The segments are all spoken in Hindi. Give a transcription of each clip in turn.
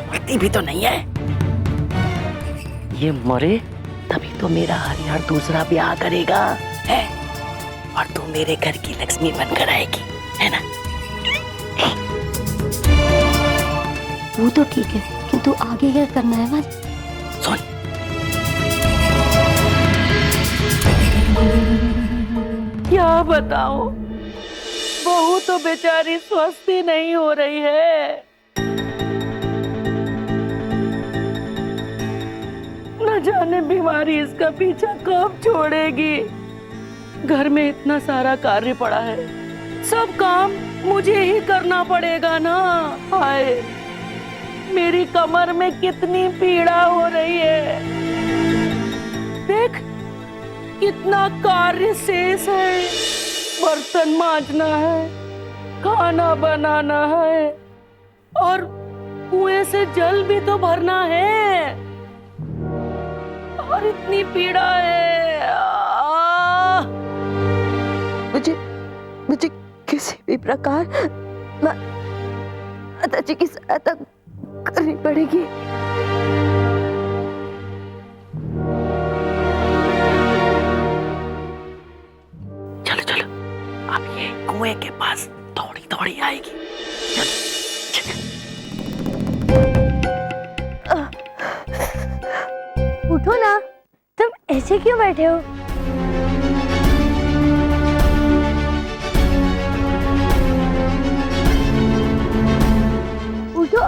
मरती भी तो नहीं है। ये मरे तभी तो मेरा हरिहर दूसरा ब्याह करेगा, है? और तू मेरे घर की लक्ष्मी बनकर आएगी, है ना? वो तो ठीक है, किंतु आगे क्या करना है माँ? सुन, क्या बताऊं, बहू तो बेचारी स्वस्थ ही नहीं हो रही है। न जाने बीमारी इसका पीछा कब छोड़ेगी। घर में इतना सारा कार्य पड़ा है, सब काम मुझे ही करना पड़ेगा ना। हाय, मेरी कमर में कितनी पीड़ा हो रही है। देख, कितना कार्य शेष है। बर्तन मांजना है, खाना बनाना है, और कुएं से जल भी तो भरना है, और इतनी पीड़ा है। मुझे किसी भी प्रकार माता जी की सहायता करनी पड़ेगी। चलो चलो, अब ये कुएं के पास दौड़ी दौड़ी आएगी। उठो ना, तुम ऐसे क्यों बैठे हो? उठो।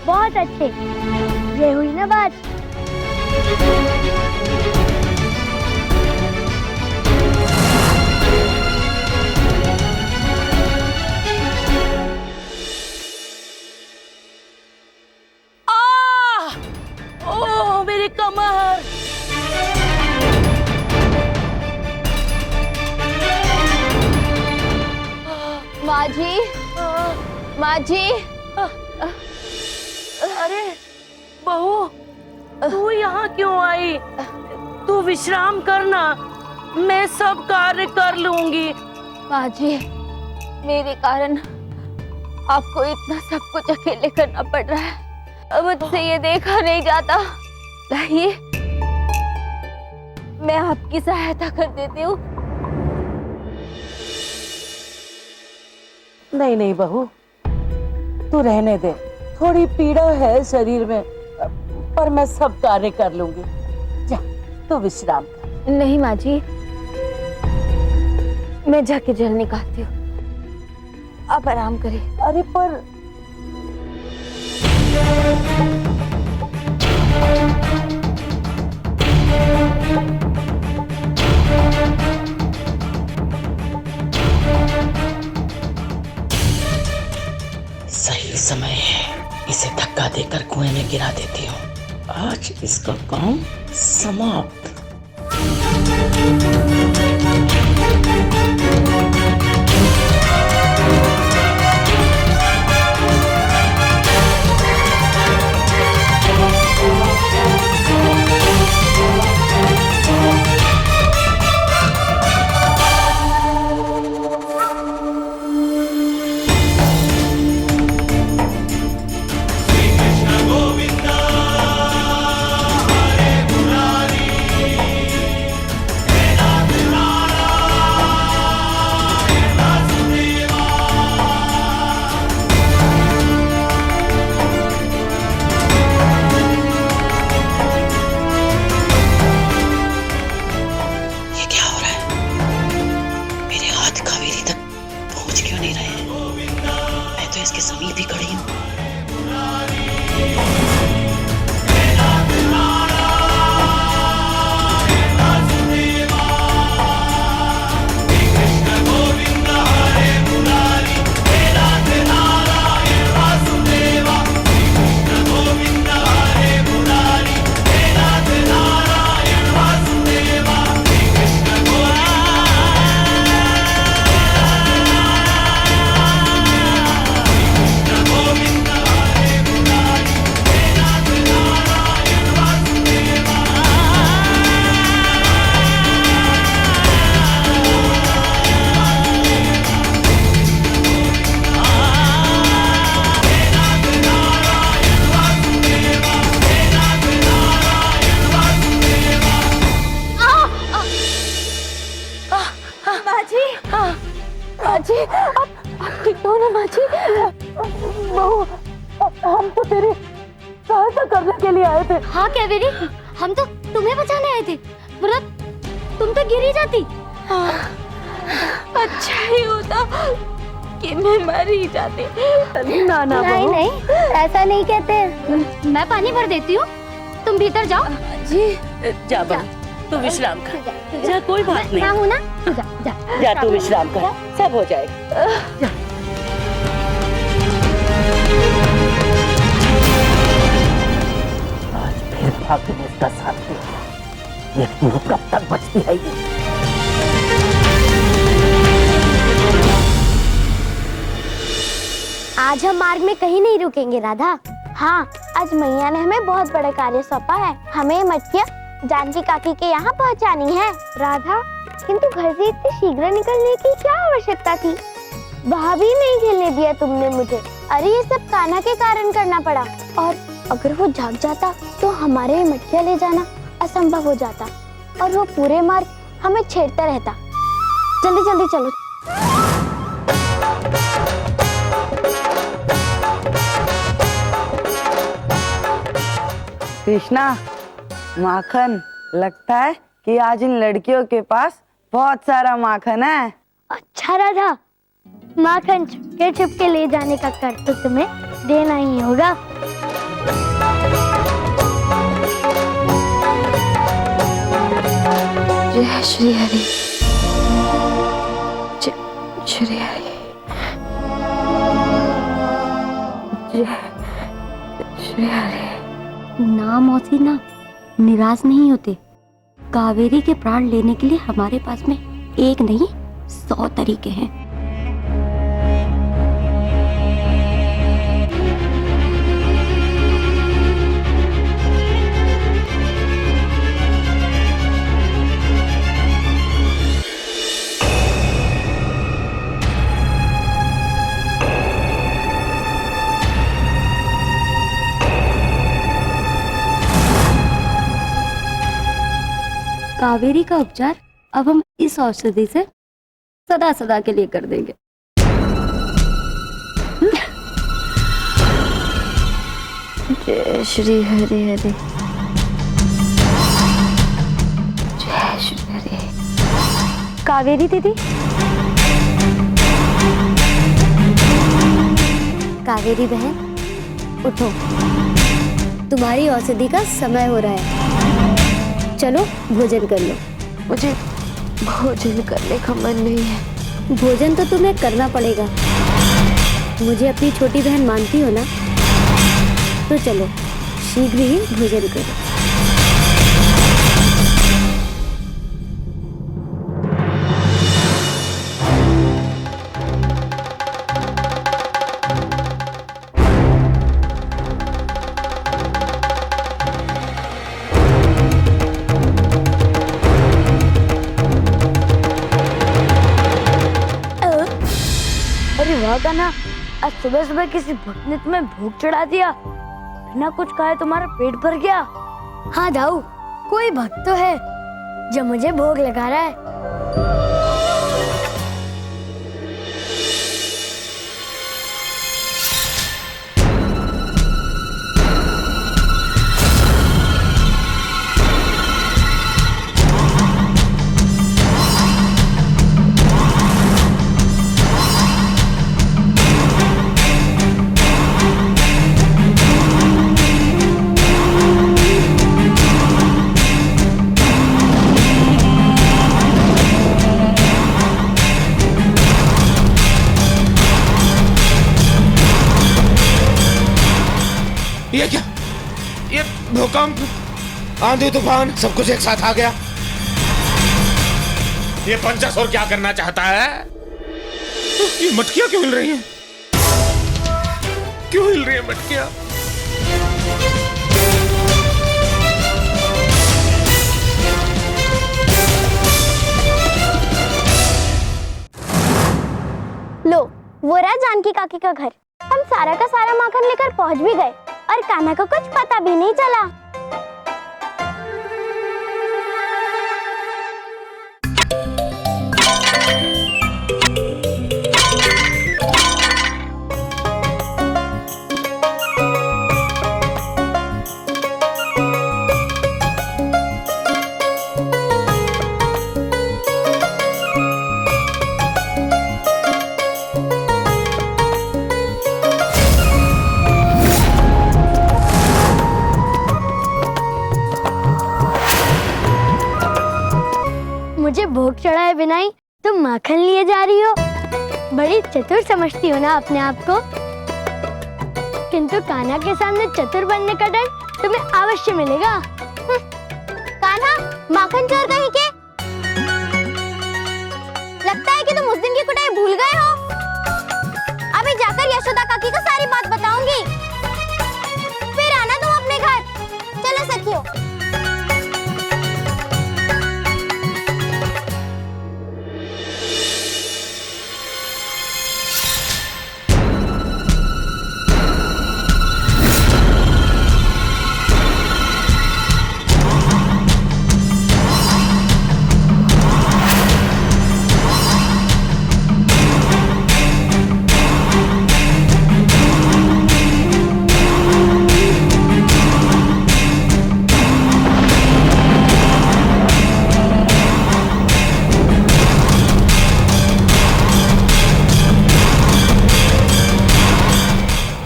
बहुत अच्छे, ये हुई ना बात। ओह, मेरी कमर। माँ जी, माँ जी। अरे बहू, तू यहाँ क्यों आई? तू विश्राम करना, मैं सब कार्य कर लूंगी। माँ जी, मेरे कारण आपको इतना सब कुछ अकेले करना पड़ रहा है। अब मुझसे ये देखा नहीं जाता। लाइए, मैं आपकी सहायता कर देती हूँ। नहीं नहीं बहू, तू रहने दे। थोड़ी पीड़ा है शरीर में, पर मैं सब कार्य कर लूंगी। जा, तू विश्राम कर। नहीं माँ जी, मैं जाके जल निकालती हूँ, आप आराम करिए। अरे पर सही समय है, इसे धक्का देकर कुएं में गिरा देती हूँ। आज इसका काम समाप्त। माँ जी, आप ठीक हो ना माँ जी? बहू, हम तो तेरी सहायता करने के लिए आए थे। हाँ कावेरी, हम तो तुम्हें बचाने आए थे, वरना तुम तो गिर ही जाती। अच्छा ही होता कि मैं मर ही जाती। ना ना नहीं बहू, नहीं, ऐसा नहीं कहते। मैं पानी भर देती हूँ, तुम भीतर जाओ। जी जा बहू, तू विश्राम कर। जा, कोई बात मैं नहीं। हूँ ना, जा जा जा, तू विश्राम कर, सब हो जाएगा। जा। आज फिर भाग्य ने इसका साथ दिया। ये कब तक बचती है ये? आज हम मार्ग में कहीं नहीं रुकेंगे राधा। हाँ, आज मैया ने हमें बहुत बड़ा कार्य सौंपा है। हमें मटकियाँ जानकी काकी के यहाँ पहुँचानी है। राधा, किंतु घर से इतनी शीघ्र निकलने की क्या आवश्यकता थी? वहाँ भी नहीं खेलने दिया तुमने मुझे। अरे ये सब कान्हा के कारण करना पड़ा, और अगर वो जाग जाता तो हमारे मटकियाँ ले जाना असंभव हो जाता, और वो पूरे मार्ग हमें छेड़ता रहता। जल्दी जल्दी चलो। कृष्णा, माखन, लगता है कि आज इन लड़कियों के पास बहुत सारा माखन है। अच्छा राधा, माखन छुपके छुपके ले जाने का कर तो तुम्हें देना ही होगा। जय श्री हरि, जय श्री हरि, जय श्री हरि। ना मौसी ना, निराश नहीं होते। कावेरी के प्राण लेने के लिए हमारे पास में एक नहीं 100 तरीके हैं। कावेरी का उपचार अब हम इस औषधि से सदा सदा के लिए कर देंगे। जय श्री हरि हरि, जय श्री हरि। कावेरी दीदी, कावेरी बहन, उठो, तुम्हारी औषधि का समय हो रहा है। चलो भोजन कर लो। मुझे भोजन करने का मन नहीं है। भोजन तो तुम्हें करना पड़ेगा। मुझे अपनी छोटी बहन मानती हो ना? तो चलो शीघ्र ही भोजन करो। अरे वाह कान्हा, आज सुबह सुबह किसी भक्त ने तुम्हें भोग चढ़ा दिया। बिना कुछ खाए तुम्हारा पेट भर गया। हाँ दाऊ, कोई भक्त तो है जो मुझे भोग लगा रहा है। ये क्या? ये भूकंप, आंधी तूफान सब कुछ एक साथ आ गया। ये पंचासुर क्या करना चाहता है? ये मटकियां क्यों हिल रही हैं? क्यों हिल रही है मटकियां? लो, वो रहा जानकी काकी का घर। हम सारा का सारा माखन लेकर पहुंच भी गए और कान्हा को कुछ पता भी नहीं चला। बनाई तुम माखन लिए जा रही हो। बड़ी चतुर समझती हो ना अपने आप को, किंतु कान्हा के सामने चतुर बनने का डर तुम्हें अवश्य मिलेगा। कान्हा, माखन चोर कहीं के? लगता है कि तुम उस दिन की कुटाई भूल गए हो। अभी जाकर यशोदा काकी को सारी बात बताऊंगी, फिर आना तुम अपने घर। चलो सखियों।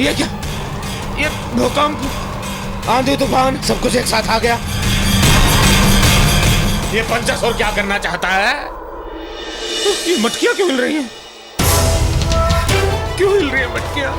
ये क्या? ये भूकंप, आंधी तूफान सब कुछ एक साथ आ गया। ये पंचासुर क्या करना चाहता है? ये मटकियां क्यों हिल रही हैं? क्यों हिल रही है मटकियां?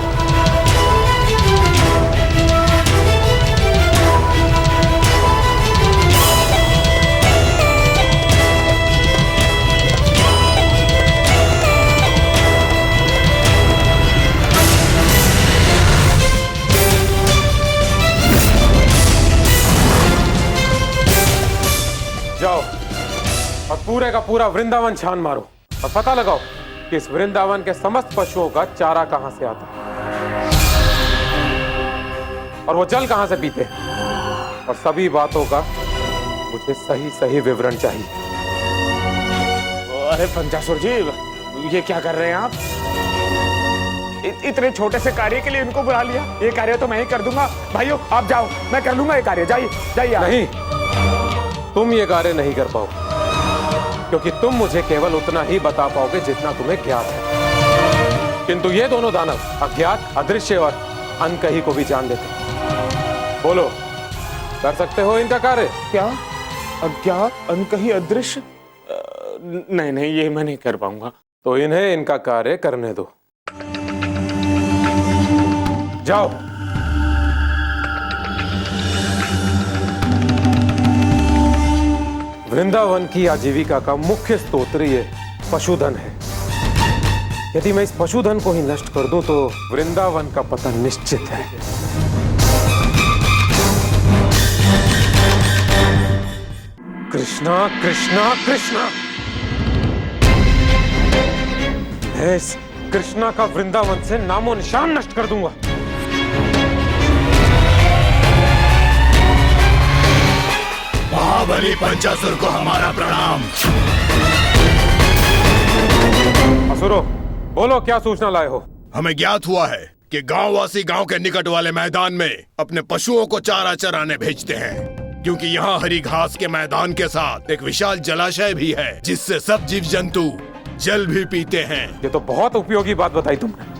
जाओ और पूरे का पूरा वृंदावन छान मारो और पता लगाओ कि इस वृंदावन के समस्त पशुओं का चारा कहां से आता है और वो जल कहां से पीते हैं, और सभी बातों का मुझे सही सही विवरण चाहिए। अरे पंचासुर जी, ये क्या कर रहे हैं आप? इतने छोटे से कार्य के लिए इनको बुला लिया। ये कार्य तो मैं ही कर दूंगा। भाइयों आप जाओ, मैं कर लूंगा ये कार्य। जाइए जाइए। नहीं, तुम ये कार्य नहीं कर पाओ, क्योंकि तुम मुझे केवल उतना ही बता पाओगे जितना तुम्हें ज्ञात है, किंतु ये दोनों दानव अज्ञात, अदृश्य और अनकही को भी जान लेते। बोलो, कर सकते हो इनका कार्य? क्या? अज्ञात, अनकही, अदृश्य? नहीं नहीं, ये मैं नहीं कर पाऊंगा। तो इन्हें इनका कार्य करने दो। जाओ। वृंदावन की आजीविका का मुख्य स्रोत ये पशुधन है। यदि मैं इस पशुधन को ही नष्ट कर दूं तो वृंदावन का पतन निश्चित है। कृष्णा कृष्णा कृष्णा, मैं इस कृष्णा का वृंदावन से नामो निशान नष्ट कर दूंगा। महाबली पंचासुर को हमारा प्रणाम। असुरो, बोलो क्या सूचना लाए हो? हमें ज्ञात हुआ है कि गांववासी गांव के निकट वाले मैदान में अपने पशुओं को चारा चराने भेजते हैं, क्योंकि यहाँ हरी घास के मैदान के साथ एक विशाल जलाशय भी है, जिससे सब जीव जंतु जल भी पीते हैं। ये तो बहुत उपयोगी बात बताई तुमने।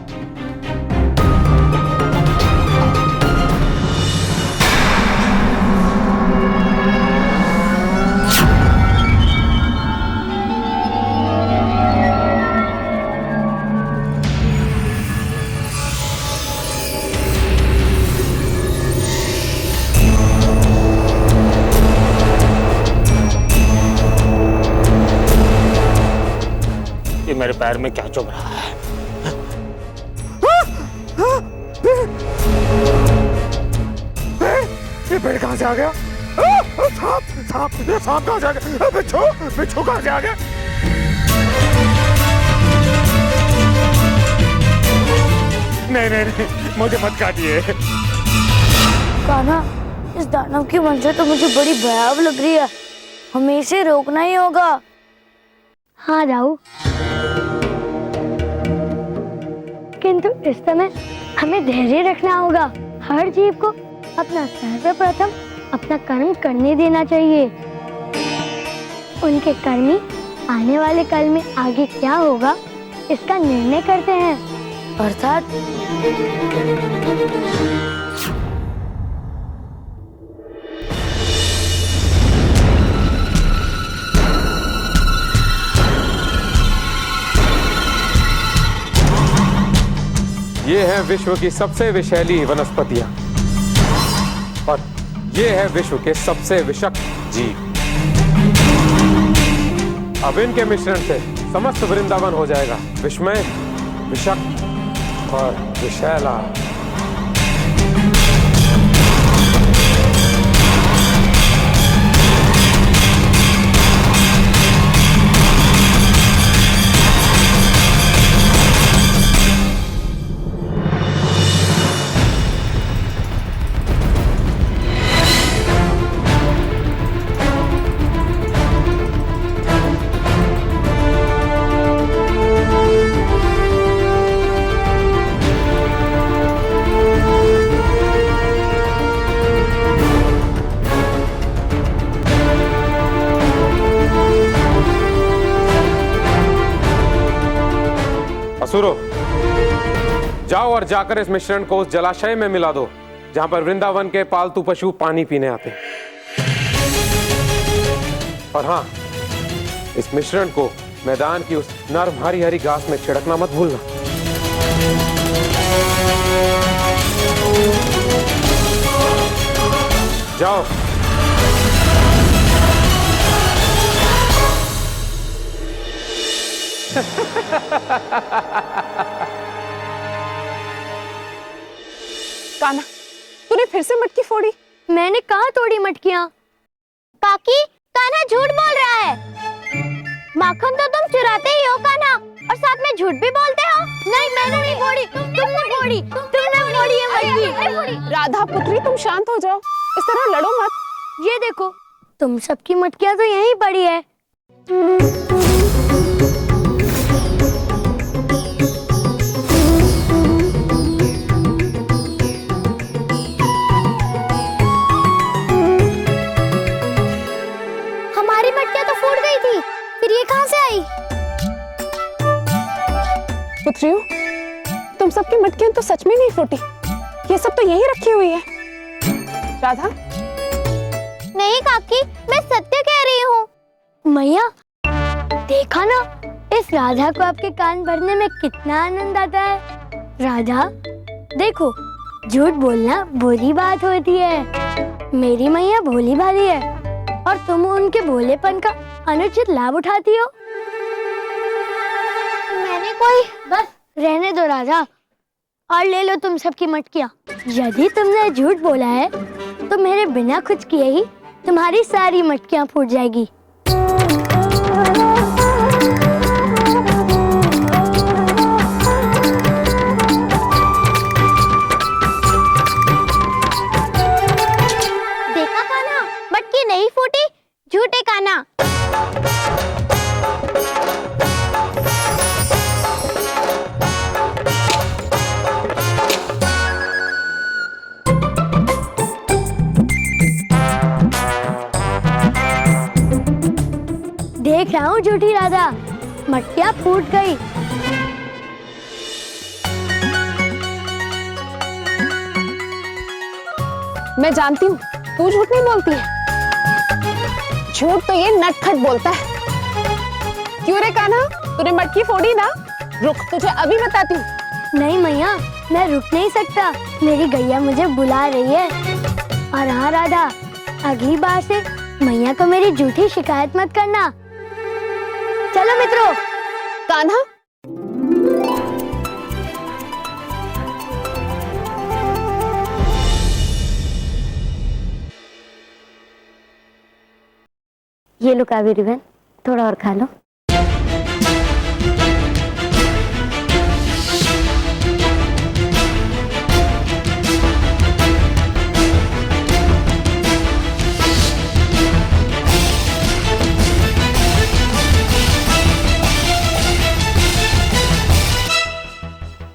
मेरे पैर में क्या चुभ रहा है? ये पेड़ कहां से आ गया? सांप, सांप, ये सांप कहां से आ गया? बिच्छू, बिच्छू कहां से आ गया? नहीं नहीं नहीं, मुझे मत काटिए। कान्हा, इस दानव की मंजर तो मुझे बड़ी भयावह लग रही है, हमें इसे रोकना ही होगा। हाँ राहु, किंतु इस समय हमें धैर्य रखना होगा। हर जीव को अपना सर्वप्रथम अपना कर्म करने देना चाहिए। उनके कर्मी आने वाले कल में आगे क्या होगा इसका निर्णय करते हैं। अर्थात ये है विश्व की सबसे विषैली वनस्पतियां और ये है विश्व के सबसे विषक्त जीव। अब इनके मिश्रण से समस्त वृंदावन हो जाएगा विस्मय, विषक्त और विषैला। असुरो, जाओ और जाकर इस मिश्रण को उस जलाशय में मिला दो जहां पर वृंदावन के पालतू पशु पानी पीने आते हैं। और हाँ, इस मिश्रण को मैदान की उस नर्म हरी हरी घास में छिड़कना मत भूलना। जाओ। कान्हा, तूने फिर से मटकी फोड़ी? मैंने कहाँ तोड़ी मटकियाँ? काकी, कान्हा झूठ बोल रहा है। माखन तो तुम चुराते ही हो कान्हा, और साथ में झूठ भी बोलते हो। नहीं, मैंने नहीं फोड़ी, तुमने फोड़ी है मटकी। राधा पुत्री, तुम शांत हो जाओ, इस तरह लड़ो मत। ये देखो, तुम सबकी मटकियाँ तो यहीं पड़ी है। हमारी मटकियाँ तो फूट गई थी, फिर ये कहाँ से आई? पुत्रियों, तुम सबकी मटकियां तो सच में नहीं फूटी, ये सब तो यहीं रखी हुई है। राधा? नहीं काकी, मैं सत्य कह रही हूँ। मैया, देखा ना, इस राधा को आपके कान भरने में कितना आनंद आता है। राधा, देखो, झूठ बोलना बुरी बात होती है। मेरी मैया भोली भाली है और तुम उनके भोलेपन का अनुचित लाभ उठाती हो। मैंने कोई, बस रहने दो राधा, और ले लो तुम सबकी मटकियाँ। यदि तुमने झूठ बोला है तो मेरे बिना कुछ किए ही तुम्हारी सारी मटकियाँ फूट जाएगी। देखा कान्हा, मटकी नहीं फूटी, झूठे कान्हा। देख रहा हूँ झूठी राधा, मटकियाँ फूट गई। मैं जानती हूँ, तू झूठ नहीं बोलती है। झूठ तो ये नटखट बोलता है। क्यों रे कान्हा, तूने मटकी फोड़ी ना? रुक, तुझे अभी बताती हूँ। नहीं मैया, मैं रुक नहीं सकता, मेरी गैया मुझे बुला रही है। और हाँ राधा, अगली बार से मैया को मेरी झूठी शिकायत मत करना। चलो मित्रों। कान्हा, ये लो कावेरी बहन, थोड़ा और खा लो।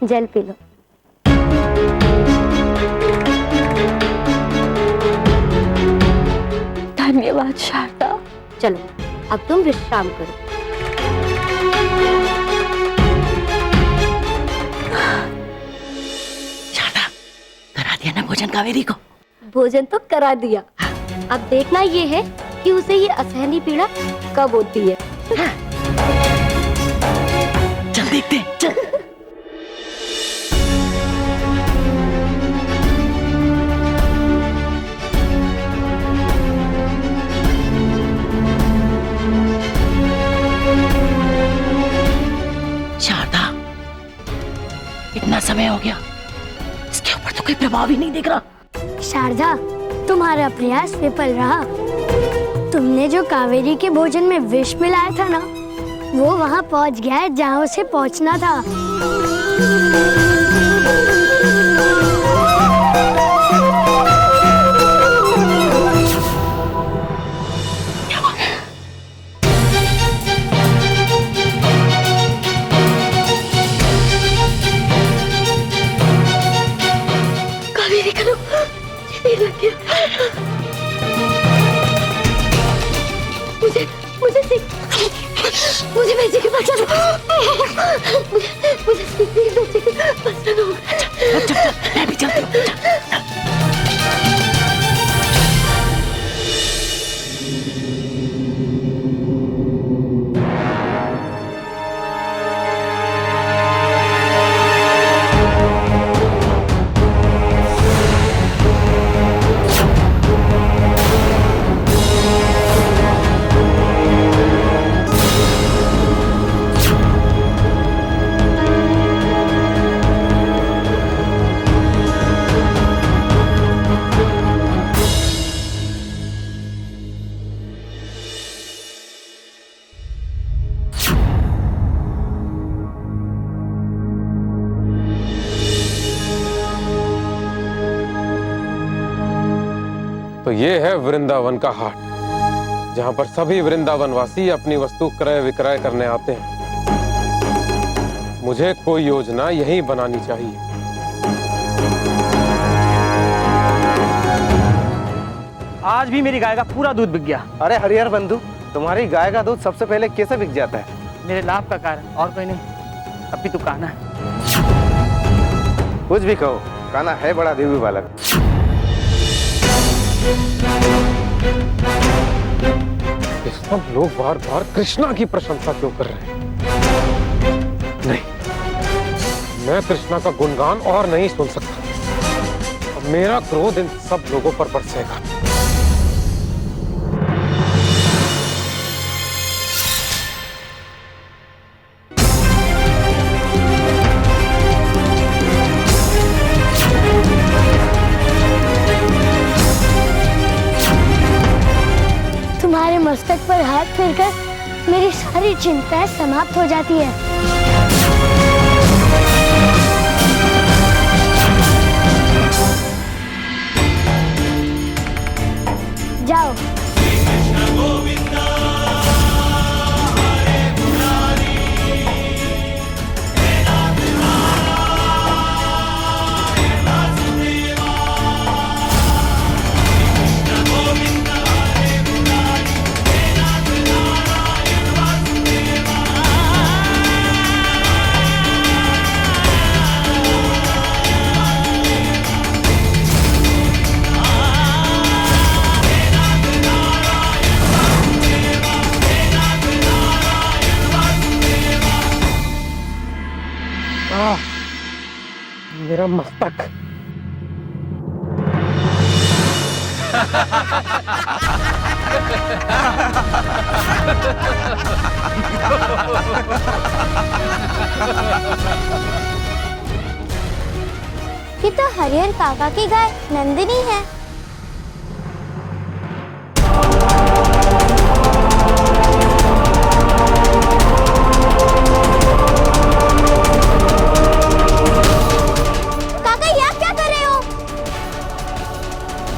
जल पी लो। धन्यवाद शारदा। चलो, अब तुम विश्राम करो। शारदा, करा दिया ना भोजन कावेरी को? भोजन तो करा दिया, अब देखना ये है कि उसे ये असहनीय पीड़ा कब होती है। चल देखते हैं, चल। इतना समय हो गया, इसके ऊपर तो कोई प्रभाव ही नहीं दिख रहा। शारदा, तुम्हारा प्रयास विफल रहा। तुमने जो कावेरी के भोजन में विष मिलाया था ना, वो वहाँ पहुँच गया है जहाँ उसे पहुँचना था। कावेरी करो, ये लग गया। मुझे बेचे के पास चलो। मुझे बेचे के पास चलो। चल, मैं भी चलती हूँ। तो ये है वृंदावन का हाट, जहां पर सभी वृंदावनवासी अपनी वस्तु क्रय विक्रय करने आते हैं। मुझे कोई योजना यही बनानी चाहिए। आज भी मेरी गाय का पूरा दूध बिक गया। अरे हरिहर बंधु, तुम्हारी गाय का दूध सबसे पहले कैसे बिक जाता है? मेरे लाभ का कारण, और कोई नहीं। अभी तू कान्हा है। कुछ भी कहो, कान्हा है बड़ा देवी बालक। ये सब लोग बार बार कृष्णा की प्रशंसा क्यों कर रहे हैं? नहीं, मैं कृष्णा का गुणगान और नहीं सुन सकता। अब मेरा क्रोध इन सब लोगों पर बरसेगा। तुम्हारे मस्तक पर हाथ फेरकर मेरी सारी चिंताएं समाप्त हो जाती है। जाओ। मेरा मस्तक। ये तो हरिहर काका की गाय नंदिनी है।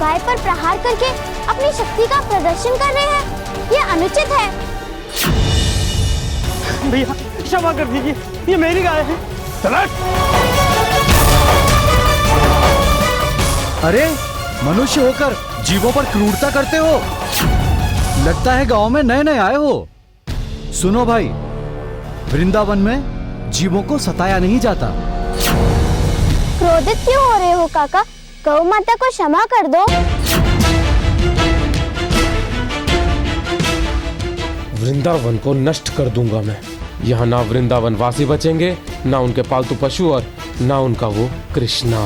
गाय पर प्रहार करके अपनी शक्ति का प्रदर्शन कर रहे हैं। ये अनुचित है। भैया क्षमा कर दीजिए, ये मेरी गाय है। अरे मनुष्य होकर जीवों पर क्रूरता करते हो। लगता है गांव में नए नए आए हो। सुनो भाई, वृंदावन में जीवों को सताया नहीं जाता। क्रोधित क्यों हो रहे हो काका? गौ माता को क्षमा कर दो। वृंदावन को नष्ट कर दूंगा मैं। यहाँ ना वृंदावन वासी बचेंगे, ना उनके पालतू पशु, और ना उनका वो कृष्णा।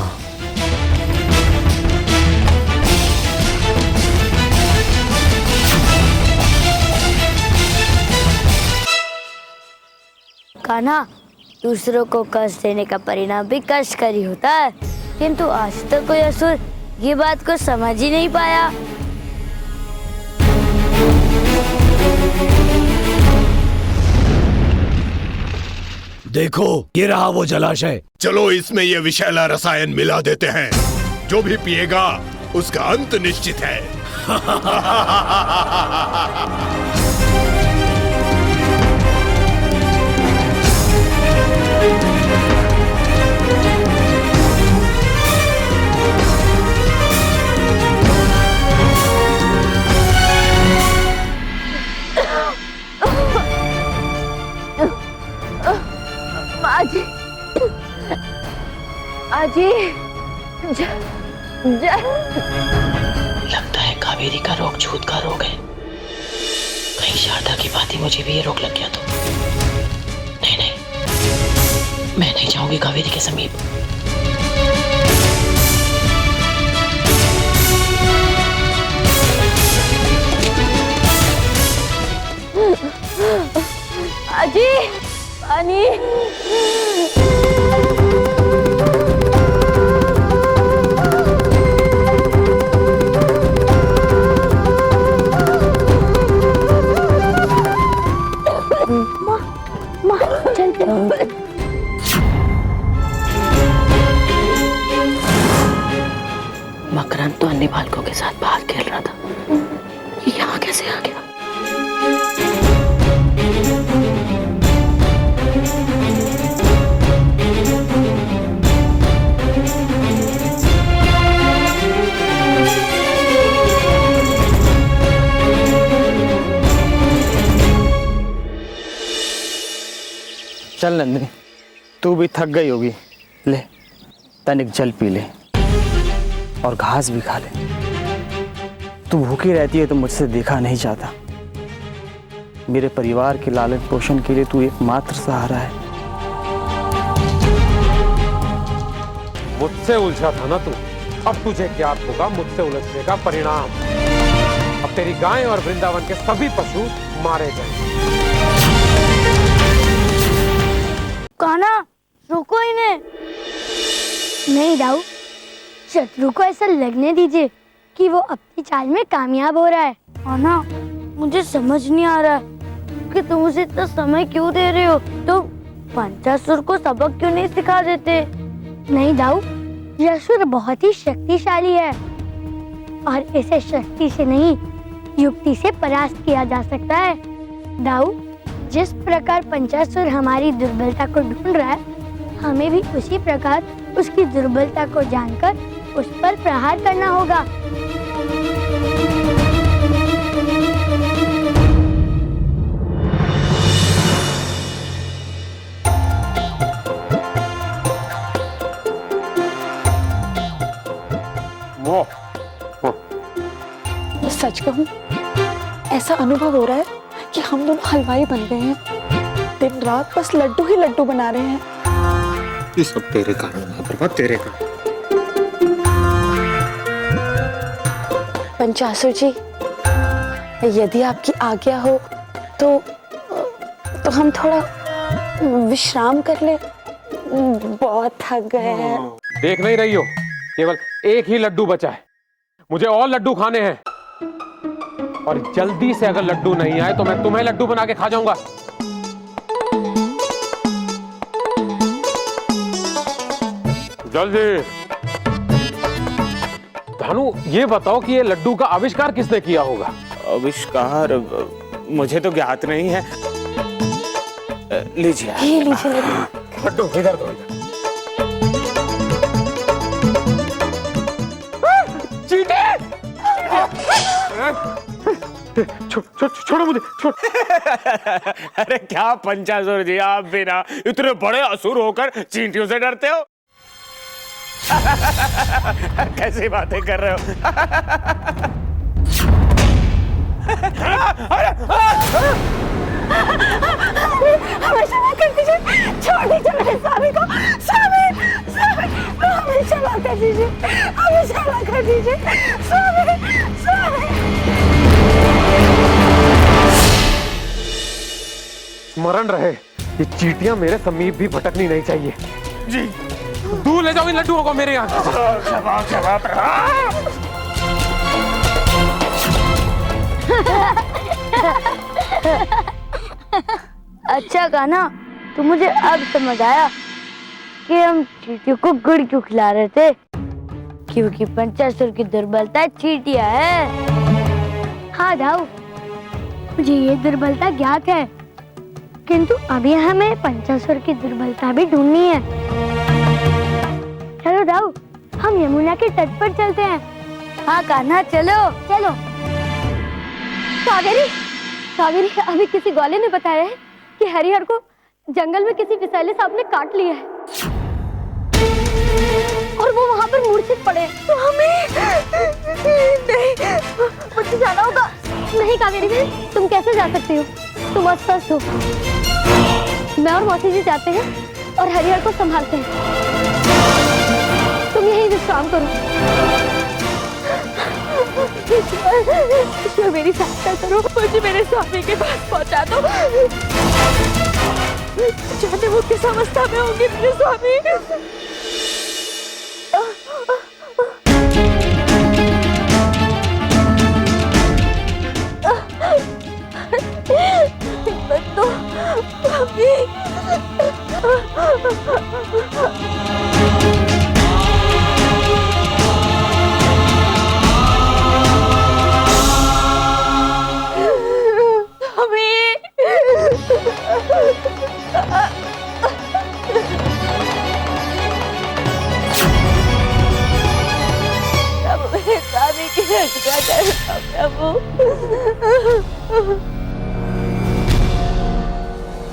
कान्हा, दूसरों को कष्ट देने का परिणाम भी कष्ट कर ही होता है, किंतु आज तक कोई असुर ये बात को समझ ही नहीं पाया। देखो, ये रहा वो जलाशय। चलो इसमें ये विषैला रसायन मिला देते हैं। जो भी पिएगा उसका अंत निश्चित है। आजी, लगता है कावेरी का रोग छूत का रोग है। कहीं शारदा की भांति मुझे भी ये रोग लग गया तो। नहीं नहीं, मैं नहीं जाऊंगी कावेरी के समीप। आजी, पानी। मकरंद तो अन्य बालकों के साथ बाहर खेल रहा था, ये यहाँ कैसे आ गया? चल नंदिनी, तू भी थक गई होगी, ले तनिक जल पी ले और घास भी खा ले। तू भूखी रहती है तो मुझसे देखा नहीं जाता। मेरे परिवार के लालन पोषण के लिए तू एकमात्र सहारा है। मुझसे उलझा था ना तू, अब तुझे ज्ञात होगा मुझसे उलझने का परिणाम। अब तेरी गाय और वृंदावन के सभी पशु मारे गए। कान्हा, रुको इन्हें। नहीं दाऊ, शत्रु को ऐसा लगने दीजिए कि वो अपनी चाल में कामयाब हो रहा है। कान्हा, मुझे समझ नहीं आ रहा है कि तुम उसे इतना समय क्यों दे रहे हो। तुम पंचासुर को सबक क्यों नहीं सिखा देते? नहीं दाऊ, यह असुर बहुत ही शक्तिशाली है और इसे शक्ति से नहीं, युक्ति से परास्त किया जा सकता है। दाऊ, जिस प्रकार पंचासुर हमारी दुर्बलता को ढूंढ रहा है, हमें भी उसी प्रकार उसकी दुर्बलता को जानकर उस पर प्रहार करना होगा। सच कहूं, ऐसा अनुभव हो रहा है कि हम दोनों हलवाई बन गए हैं। दिन रात बस लड्डू ही लड्डू बना रहे हैं। ये सब तेरे कारण है, तेरे कारण। पंचासुर जी, यदि आपकी आज्ञा हो तो हम थोड़ा विश्राम कर ले। बहुत थक गए हैं। देख नहीं रही हो, केवल एक ही लड्डू बचा है। मुझे और लड्डू खाने हैं और जल्दी से अगर लड्डू नहीं आए तो मैं तुम्हें लड्डू बना के खा जाऊंगा। जल्दी। भानु, ये बताओ कि ये लड्डू का आविष्कार किसने किया होगा? आविष्कार मुझे तो ज्ञात नहीं है। लीजिए। ये लीजिए लड्डू। इधर दो। चींटी! छोड़ो मुझे, छोड़। अरे क्या पंचासुर जी, आप भी ना इतने बड़े असुर होकर चींटियों से डरते हो? कैसी बातें कर रहे हो? हमें क्षमा कर दीजिए, छोड़ दीजिए मेरे स्वामी को। स्वामी, स्वामी, हमें क्षमा कर दीजिए, हमें क्षमा कर दीजिए। स्वामी, स्वामी। स्मरण रहे, ये चींटियां मेरे समीप भी भटकनी नहीं चाहिए। जी दूर ले जाओ इन लड्डुओं को मेरे यहाँ। अच्छा कान्हा, तो मुझे अब समझ आया कि हम चींटियों को गुड़ क्यों खिला रहे थे, क्योंकि पंचासुर की दुर्बलता चींटियां है। हाँ दाऊ, मुझे ये दुर्बलता ज्ञात है, किंतु अभी हमें पंचासुर की दुर्बलता भी ढूंढनी है। चलो दाऊ, हम यमुना के तट पर चलते हैं। हाँ कान्हा, चलो चलो। कावेरी, कावेरी, अभी किसी ग्वाले ने बताया है कि हरिहर को जंगल में किसी विषैले सांप ने काट लिया है और वो वहाँ पर मूर्छित पड़े। तो हमें नहीं, मुझे जाना होगा। नहीं कावेरी बहन, तुम कैसे जा सकती हो? तुम अस्वस्थ हो। मैं और मौसी जी जाते हैं और हरिहर को संभालते हैं। तुम यहीं विश्राम करो। ईश्वर, मेरी सहायता करो, मुझे मेरे स्वामी के पास पहुंचा दो। जाने वो किस अवस्था में होंगे मेरे स्वामी। तो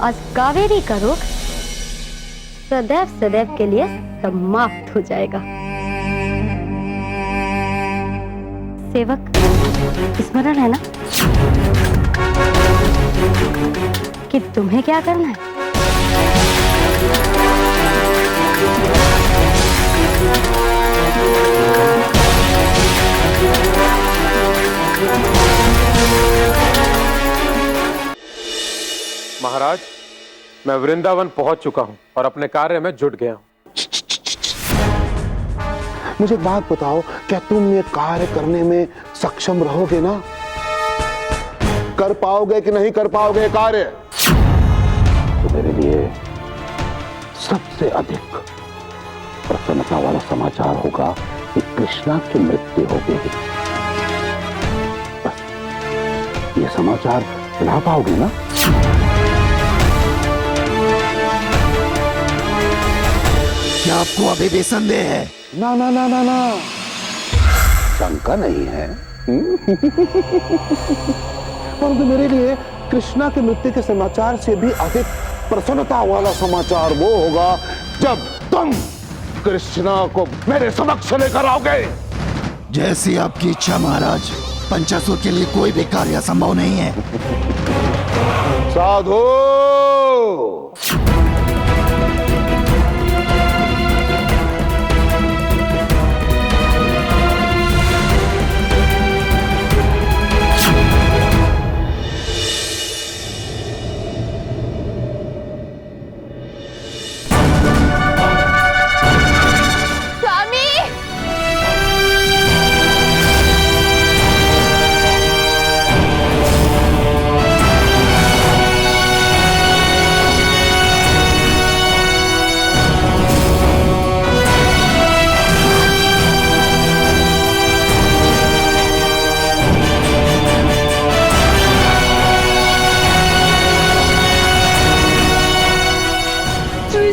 आज कावेरी का रोग सदैव सदैव के लिए समाप्त हो जाएगा। सेवक, स्मरण है ना कि तुम्हें क्या करना है? महाराज, मैं वृंदावन पहुंच चुका हूं और अपने कार्य में जुट गया हूं। मुझे एक बात बताओ, क्या तुम ये कार्य करने में सक्षम रहोगे ना? कर पाओगे कि नहीं कर पाओगे कार्य? तो मेरे लिए सबसे अधिक प्रसन्नता वाला समाचार होगा कि कृष्णा की मृत्यु हो गई। बस ये समाचार ला पाओगे ना? क्या आपको अभी भी संदेह है? ना ना ना ना ना, शंका नहीं है। परंतु मेरे लिए कृष्णा की मृत्यु के समाचार से भी अधिक प्रसन्नता वाला समाचार वो होगा जब तुम कृष्णा को मेरे समक्ष लेकर आओगे। जैसी आपकी इच्छा महाराज, पंचासुर के लिए कोई भी कार्य असंभव नहीं है। साधु,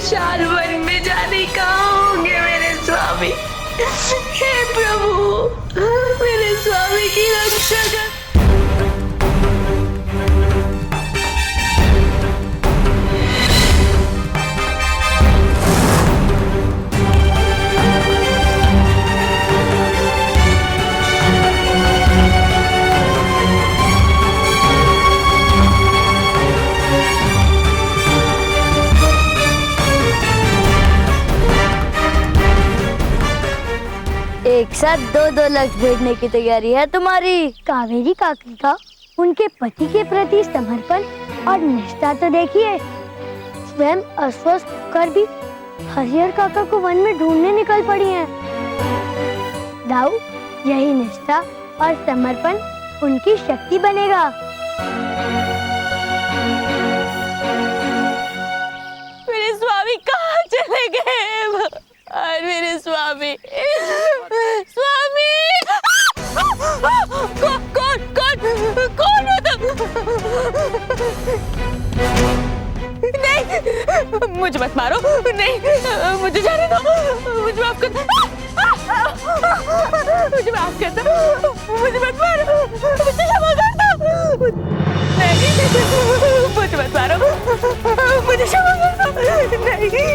विशाल वन में जाने कहाँ होंगे मेरे स्वामी? हे प्रभु, मेरे स्वामी की रक्षा कर। एक साथ 2-2 लाख भेजने की तैयारी है तुम्हारी। कावेरी काकी का उनके पति के प्रति समर्पण और निष्ठा तो देखिए। स्वयं अस्वस्थ होकर भी हरिहर काका को वन में ढूंढने निकल पड़ी हैं। दाऊ, यही निष्ठा और समर्पण उनकी शक्ति बनेगा। मेरे स्वामी कहाँ चले गए? और मेरे स्वामी स्वामी कौन हो तुम? नहीं, मुझे मत मारो, नहीं, मुझे जाने दो, मुझे माफ कर दो, मुझे माफ कर दो, मुझे मत मारो, मुझे क्षमा कर दो, नहीं, मुझे मत मारो, मुझे क्षमा कर दो, नहीं।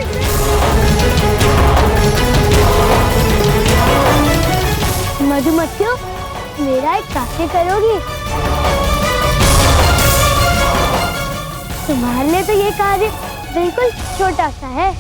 मधुमक्खियों, मेरा एक कार्य करोगी? तुम्हारे लिए तो ये कार्य बिल्कुल छोटा सा है।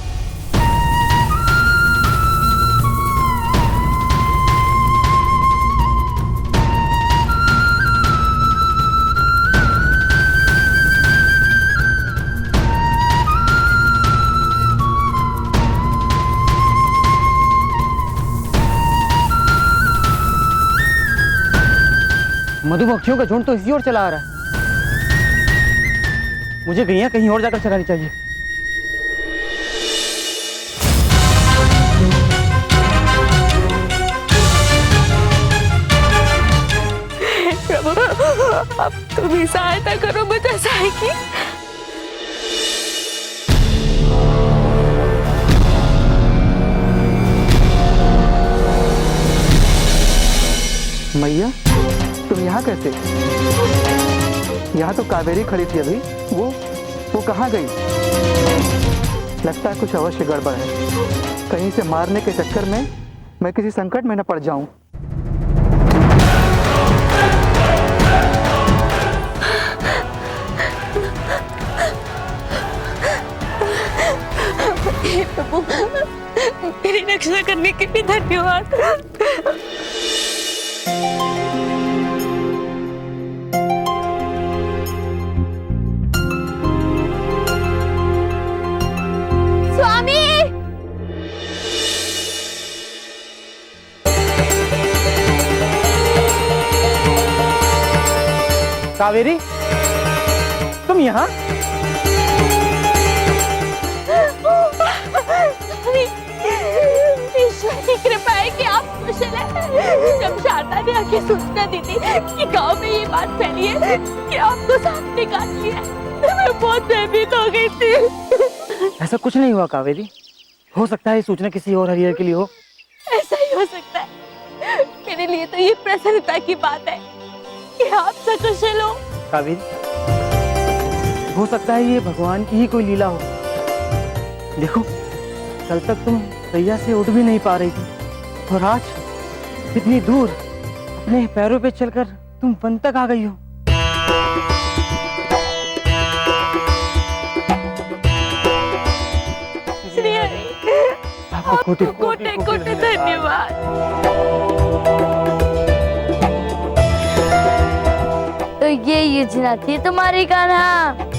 मधुमक्खियों का झुंड तो इसी ओर चला आ रहा है। मुझे गैया कहीं और जाकर चलानी चाहिए। प्रभु, अब तुम ही सहायता करो मुझे साई की। मैया, तुम यहाँ कैसे? यहाँ तो कावेरी खड़ी थी अभी। वो कहाँ गई? लगता है कुछ अवश्य गड़बड़ है। कहीं से मारने के चक्कर में मैं किसी संकट में न पड़ जाऊं। प्रभु, मेरी रक्षा करने के लिए धन्यवाद। कावेरी, तुम यहाँ? ईश्वर की कृपा है कि आप कुशल हैं। जब शारदा ने आके सूचना दी थी कि गांव में ये बात फैली है कि आपको सांप ने काट लिया, तो मैं बहुत भयभीत हो गई थी। ऐसा कुछ नहीं हुआ कावेरी। हो सकता है ये सूचना किसी और हरिहर के लिए हो। ऐसा ही हो सकता है। मेरे लिए तो ये प्रसन्नता की बात है कि आप सकुशल हो। कावेरी, हो सकता है ये भगवान की ही कोई लीला हो। देखो, कल तक तुम सैया से उठ भी नहीं पा रही थी और आज इतनी दूर अपने पैरों पे चलकर तुम वन तक आ गई हो। श्री हरि, आपको कोटि कोटि कोटि धन्यवाद। तो ये योजना थी तुम्हारी कान्हा।